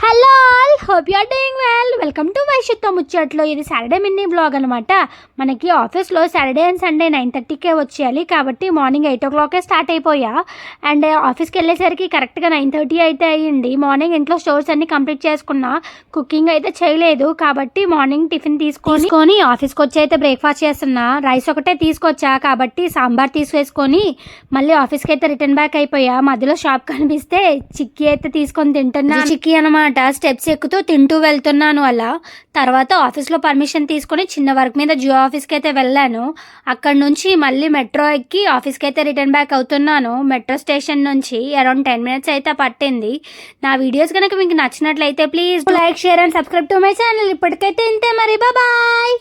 Hello all, hope you are doing well. Welcome to వైషుతో ముచ్చట్లో. ఇది సాటర్డే మినీ బ్లాగ్ అనమాట. మనకి ఆఫీస్లో సాటర్డే అండ్ సండే 9:30కే వచ్చేయాలి కాబట్టి మార్నింగ్ 8 o'clockకే స్టార్ట్ అయిపోయా. అండ్ ఆఫీస్కి వెళ్ళేసరికి కరెక్ట్గా 9:30 అయితే అయ్యింది. మార్నింగ్ ఇంట్లో స్టోర్స్ అన్ని కంప్లీట్ చేసుకున్నా. కుకింగ్ అయితే చేయలేదు కాబట్టి మార్నింగ్ టిఫిన్ తీసుకొని ఆఫీస్కి వచ్చి అయితే బ్రేక్ఫాస్ట్ చేస్తున్నా. రైస్ ఒకటే తీసుకొచ్చా కాబట్టి సాంబార్ తీసుకేసుకొని మళ్ళీ ఆఫీస్కి అయితే రిటర్న్ బ్యాక్ అయిపోయా. మధ్యలో షాప్ కనిపిస్తే చిక్కీ అయితే తీసుకొని తింటున్నా. చిక్కీ అనమాట. స్టెప్స్ ఎక్కుతూ తింటూ వెళ్తున్నాను. అలా తర్వాత ఆఫీస్లో పర్మిషన్ తీసుకొని చిన్న వర్క్ మీద జియో ఆఫీస్కి అయితే వెళ్ళాను. అక్కడ నుంచి మళ్ళీ మెట్రో ఎక్కి ఆఫీస్కి అయితే రిటర్న్ బ్యాక్ అవుతున్నాను. మెట్రో స్టేషన్ నుంచి అరౌండ్ 10 minutes అయితే పట్టింది. నా వీడియోస్ కనుక మీకు నచ్చినట్లయితే please like, share and subscribe to my channel. ఇప్పటికైతే ఇంతే, మరి బాయ్.